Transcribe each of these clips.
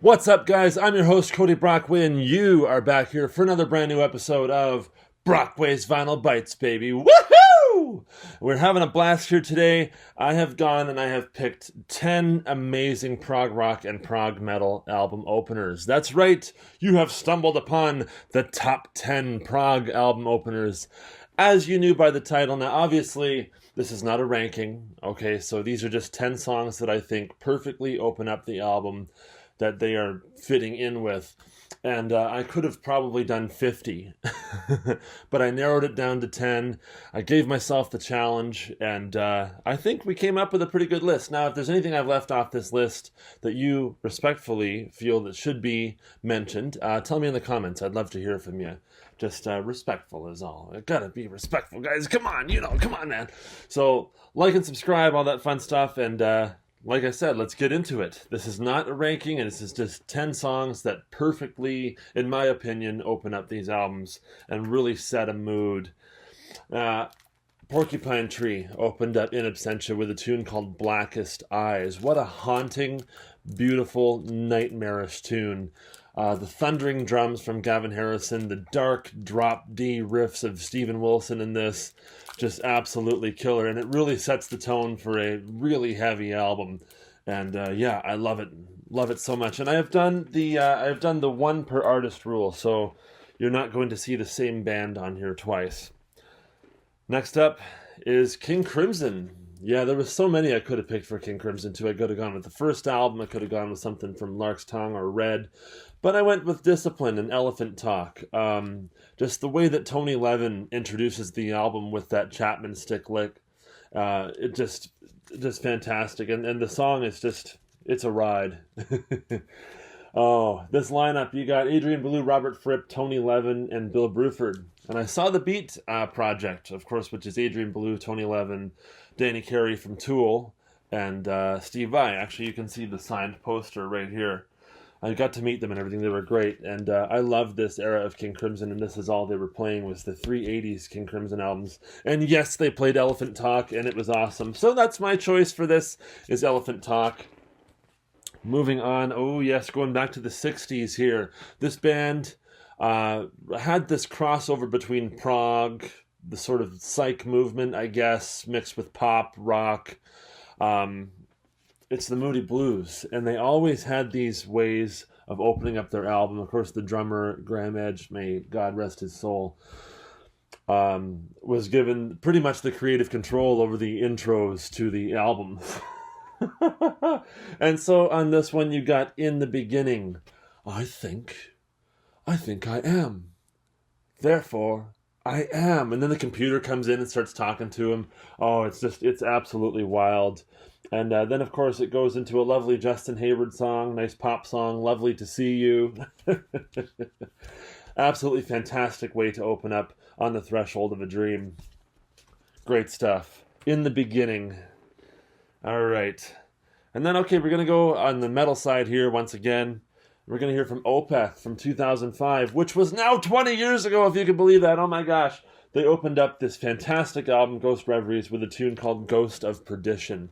What's up, guys? I'm your host, Cody Brockway, and you are back here for another brand new episode of Brockway's Vinyl Bites, baby. Woohoo! We're having a blast here today. I have gone and I have picked 10 amazing prog rock and prog metal album openers. That's right, you have stumbled upon the top 10 prog album openers. As you knew by the title, now obviously this is not a ranking, okay? So these are just 10 songs that I think perfectly open up the album that they are fitting in with. And I could have probably done 50, but I narrowed it down to 10. I gave myself the challenge, and I think we came up with a pretty good list. Now, if there's anything I've left off this list that you respectfully feel that should be mentioned, tell me in the comments. I'd love to hear from you. Just respectful is all. I gotta be respectful, guys. Come on, come on, man. So, like and subscribe, all that fun stuff, and like I said, let's get into it. This is not a ranking, and this is just 10 songs that perfectly, in my opinion, open up these albums and really set a mood. Porcupine Tree opened up In Absentia with a tune called Blackest Eyes. What a haunting, beautiful, nightmarish tune. The thundering drums from Gavin Harrison, the dark drop D riffs of Steven Wilson in this, just absolutely killer, and it really sets the tone for a really heavy album. And yeah, I love it so much. And I have done the one per artist rule, so you're not going to see the same band on here twice. Next up is King Crimson. Yeah, there was so many I could have picked for King Crimson too. I could have gone with the first album. I could have gone with something from Lark's Tongue or Red. But I went with Discipline and Elephant Talk. Just the way that Tony Levin introduces the album with that Chapman stick lick. It just fantastic. And the song is just, it's a ride. Oh, this lineup, you got Adrian Belew, Robert Fripp, Tony Levin, and Bill Bruford. And I saw the Beat Project, of course, which is Adrian Belew, Tony Levin, Danny Carey from Tool, and Steve Vai. Actually, you can see the signed poster right here. I got to meet them and everything. They were great. And I loved this era of King Crimson, and this is all they were playing was the 380s King Crimson albums. And yes, they played Elephant Talk, and it was awesome. So that's my choice for this, is Elephant Talk. Moving on, oh yes, going back to the 60s here. This band had this crossover between prog, the sort of psych movement, I guess, mixed with pop, rock. It's the Moody Blues, and they always had these ways of opening up their album. Of course, the drummer, Graham Edge, may God rest his soul, was given pretty much the creative control over the intros to the album. And so on this one, you got In the Beginning, I think I am. Therefore, I am. And then the computer comes in and starts talking to him. Oh, it's absolutely wild. And then, of course, it goes into a lovely Justin Hayward song, nice pop song, Lovely to See You. Absolutely fantastic way to open up On the Threshold of a Dream. Great stuff. In the Beginning. All right. And then, okay, we're going to go on the metal side here once again. We're going to hear from Opeth from 2005, which was now 20 years ago, if you can believe that. Oh my gosh. They opened up this fantastic album, Ghost Reveries, with a tune called Ghost of Perdition.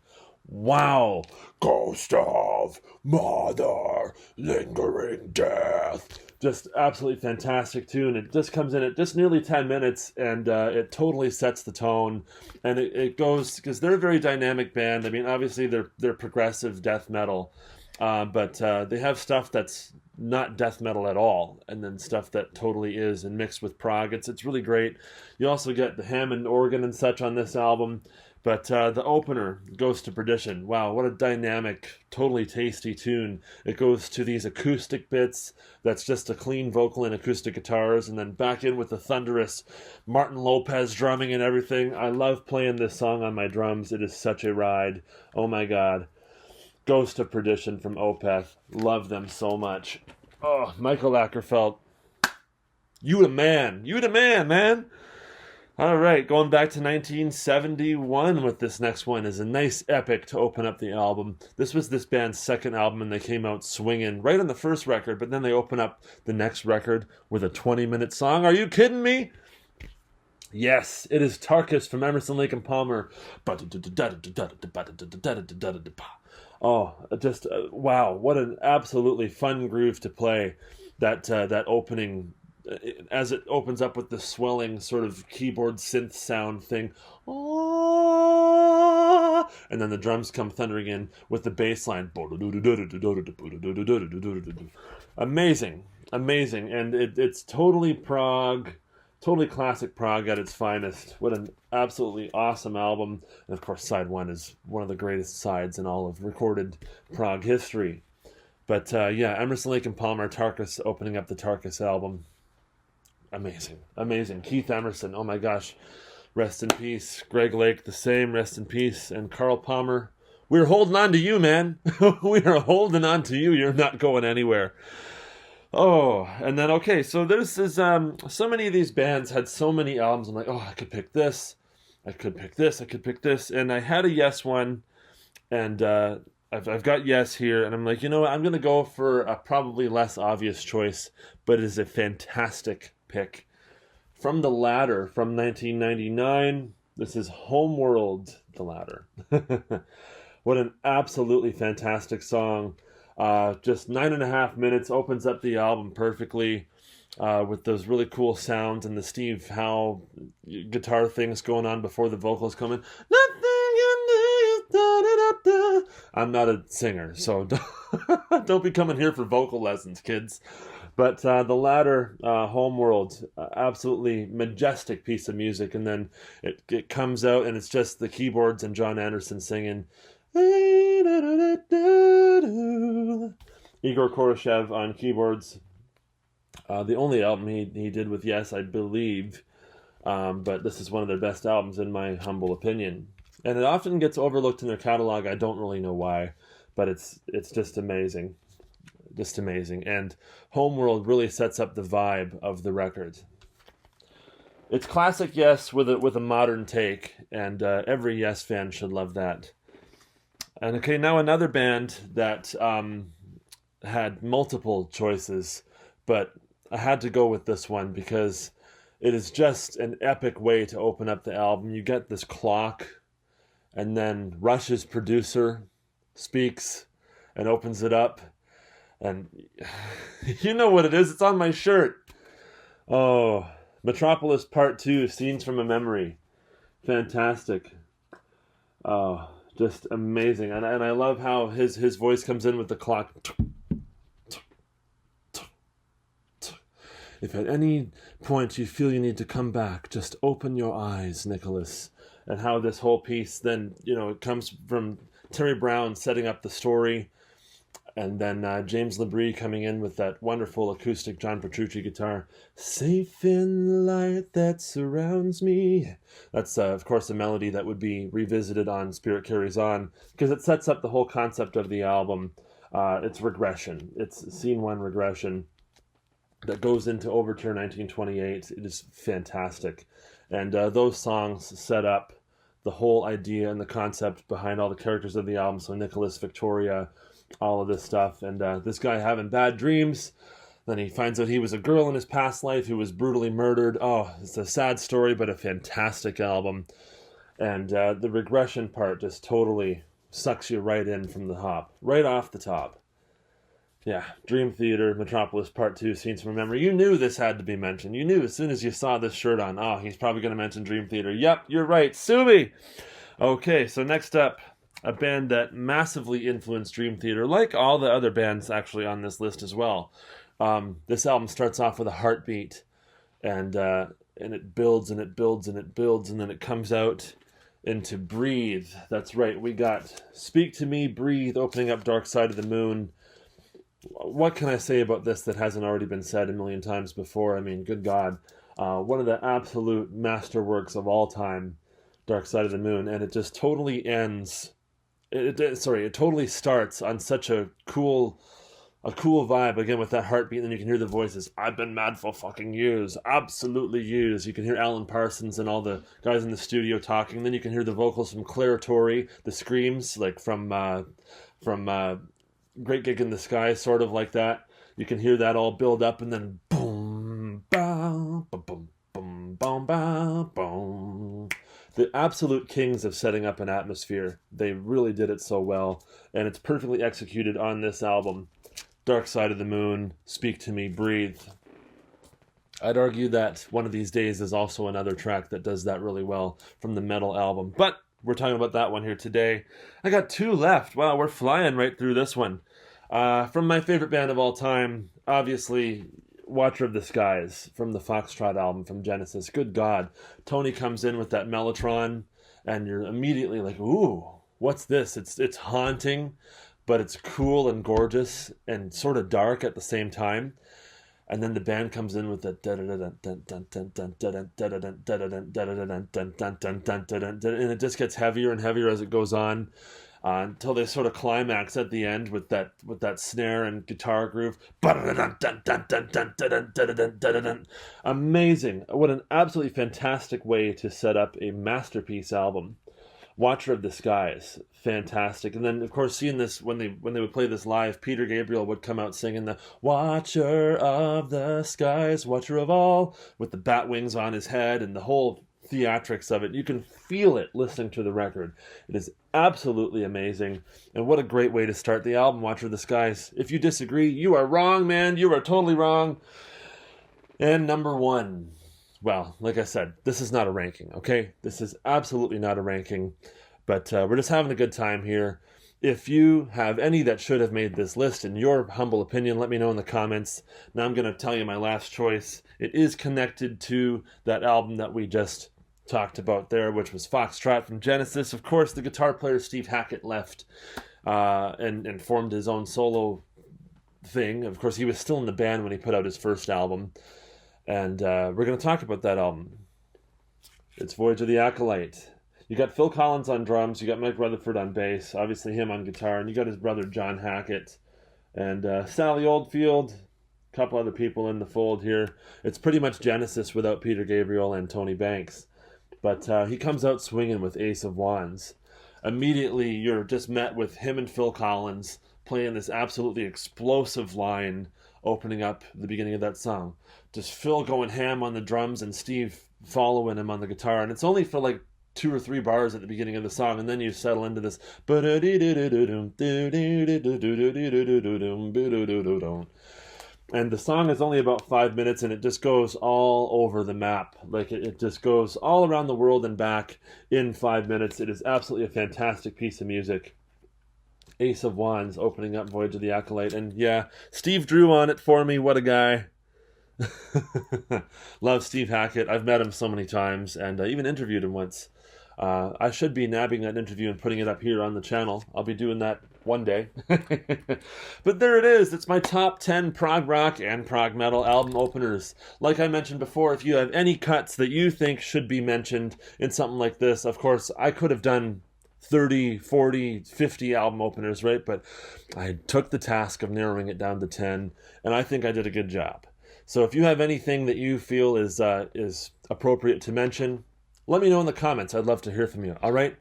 Wow. Ghost of Mother, Lingering Death. Just absolutely fantastic tune. It just comes in at just nearly 10 minutes, and it totally sets the tone. And it goes, because they're a very dynamic band. I mean, obviously they're progressive death metal, but they have stuff that's not death metal at all, and then stuff that totally is, and mixed with prog. It's really great. You also get the Hammond organ and such on this album. But the opener, Ghost of Perdition, wow, what a dynamic, totally tasty tune. It goes to these acoustic bits, that's just a clean vocal and acoustic guitars, and then back in with the thunderous Martin Lopez drumming and everything. I love playing this song on my drums. It is such a ride. Oh my God. Ghost of Perdition from Opeth. Love them so much. Oh, Michael Ackerfeld. You the man. You the man, man. All right, going back to 1971 with this next one is a nice epic to open up the album. This was this band's second album, and they came out swinging right on the first record, but then they open up the next record with a 20-minute song. Are you kidding me? Yes, it is Tarkus from Emerson, Lake and Palmer. Oh, just wow! What an absolutely fun groove to play. That opening, as it opens up with the swelling sort of keyboard synth sound thing, ah, and then the drums come thundering in with the bass line. Amazing, amazing, and it's totally Prog, totally classic Prog at its finest. What an absolutely awesome album. And of course, side one is one of the greatest sides in all of recorded Prog history. But yeah, Emerson, Lake and Palmer, Tarkus opening up the Tarkus album. Amazing, amazing. Keith Emerson, oh my gosh, rest in peace. Greg Lake, the same, rest in peace. And Carl Palmer, we're holding on to you, man. We are holding on to you. You're not going anywhere. Oh, and then, okay, so this is, so many of these bands had so many albums. I'm like, oh, I could pick this. I could pick this. I could pick this. And I had a Yes one, and I've got Yes here. And I'm like, you know what? I'm going to go for a probably less obvious choice, but it is a fantastic pick. From The Ladder from 1999, this is Homeworld, The Ladder. What an absolutely fantastic song. Just 9.5 minutes, opens up the album perfectly with those really cool sounds and the Steve Howe guitar things going on before the vocals come in. Nothing can do, da, da, da. I'm not a singer, so don't be coming here for vocal lessons, kids. But The Ladder, Homeworld, absolutely majestic piece of music. And then it comes out and it's just the keyboards and John Anderson singing. Igor Koroshev on keyboards. The only album he did with Yes, I believe. But this is one of their best albums in my humble opinion. And it often gets overlooked in their catalog. I don't really know why, but it's just amazing. Just amazing. And Homeworld really sets up the vibe of the record. It's classic Yes with a modern take, and every Yes fan should love that. And okay, now another band that had multiple choices, but I had to go with this one because it is just an epic way to open up the album. You get this clock, and then Rush's producer speaks and opens it up. And you know what it is. It's on my shirt. Oh, Metropolis Part 2, Scenes from a Memory. Fantastic. Oh, just amazing. And I love how his voice comes in with the clock. If at any point you feel you need to come back, just open your eyes, Nicholas. And how this whole piece then, it comes from Terry Brown setting up the story. And then James Labrie coming in with that wonderful acoustic John Petrucci guitar. Safe in the light that surrounds me. That's, of course, a melody that would be revisited on Spirit Carries On, because it sets up the whole concept of the album. It's regression. It's scene one regression that goes into Overture 1928. It is fantastic. And those songs set up the whole idea and the concept behind all the characters of the album. So Nicholas, Victoria, all of this stuff, and this guy having bad dreams. Then he finds out he was a girl in his past life who was brutally murdered. Oh, it's a sad story, but a fantastic album. And the regression part just totally sucks you right in from the hop, right off the top. Yeah, Dream Theater, Metropolis Part 2, Scenes from Memory. You knew this had to be mentioned. You knew as soon as you saw this shirt on, oh, he's probably going to mention Dream Theater. Yep, you're right, Subi! Okay, so next up, a band that massively influenced Dream Theater, like all the other bands actually on this list as well. This album starts off with a heartbeat, and it builds and it builds and it builds, and then it comes out into Breathe. That's right, we got Speak to Me, Breathe, opening up Dark Side of the Moon. What can I say about this that hasn't already been said a million times before? I mean, good God. One of the absolute masterworks of all time, Dark Side of the Moon, and it just totally ends... It totally starts on such a cool vibe, again, with that heartbeat, and then you can hear the voices. I've been mad for fucking years. Absolutely years. You can hear Alan Parsons and all the guys in the studio talking. And then you can hear the vocals from Claire Torrey, the screams, like from Great Gig in the Sky, sort of like that. You can hear that all build up, and then boom, boom, boom, boom, boom, boom, boom. the absolute kings of setting up an atmosphere. They really did it so well, and it's perfectly executed on this album. Dark Side of the Moon, Speak to Me, Breathe. I'd argue that One of These Days is also another track that does that really well from the Metal album. But we're talking about that one here today. I got 2 left. Wow, we're flying right through this one. From my favorite band of all time, obviously, Watcher of the Skies from the Foxtrot album from Genesis. Good God. Tony comes in with that Mellotron, and you're immediately like, ooh, what's this? It's haunting, but it's cool and gorgeous and sort of dark at the same time. And then the band comes in with that and it just gets heavier and heavier as it goes on, until they sort of climax at the end with that snare and guitar groove. Amazing! What an absolutely fantastic way to set up a masterpiece album. Watcher of the Skies, fantastic. And then, of course, seeing this, when they would play this live, Peter Gabriel would come out singing the Watcher of the Skies, Watcher of all, with the bat wings on his head and the whole theatrics of it. You can feel it listening to the record. It is absolutely amazing. And what a great way to start the album, Watcher of the Skies. If you disagree, you are wrong, man. You are totally wrong. And number 1. Well, like I said, this is not a ranking, okay? This is absolutely not a ranking, but we're just having a good time here. If you have any that should have made this list, in your humble opinion, let me know in the comments. Now I'm going to tell you my last choice. It is connected to that album that we just talked about there, which was Foxtrot from Genesis. Of course, the guitar player Steve Hackett left and formed his own solo thing. Of course, he was still in the band when he put out his first album. And we're going to talk about that album. It's Voyage of the Acolyte. You got Phil Collins on drums, you got Mike Rutherford on bass, obviously him on guitar, and you got his brother John Hackett, and Sally Oldfield, a couple other people in the fold here. It's pretty much Genesis without Peter Gabriel and Tony Banks. But he comes out swinging with Ace of Wands. Immediately, you're just met with him and Phil Collins playing this absolutely explosive line opening up the beginning of that song. Just Phil going ham on the drums and Steve following him on the guitar. And it's only for like 2 or 3 bars at the beginning of the song, and then you settle into this. And the song is only about 5 minutes, and it just goes all over the map. Like, it just goes all around the world and back in 5 minutes. It is absolutely a fantastic piece of music. Ace of Wands opening up Voyage of the Acolyte. And yeah, Steve Drew on it for me. What a guy. Love Steve Hackett. I've met him so many times, and I even interviewed him once. I should be nabbing that interview and putting it up here on the channel. I'll be doing that one day. But there it is. It's my top 10 prog rock and prog metal album openers. Like I mentioned before, if you have any cuts that you think should be mentioned in something like this, of course, I could have done 30, 40, 50 album openers, right? But I took the task of narrowing it down to 10, and I think I did a good job. So if you have anything that you feel is appropriate to mention, let me know in the comments. I'd love to hear from you. All right?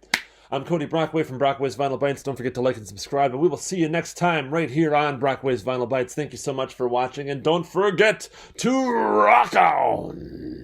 I'm Cody Brockway from Brockway's Vinyl Bites. Don't forget to like and subscribe, and we will see you next time right here on Brockway's Vinyl Bites. Thank you so much for watching, and don't forget to rock on!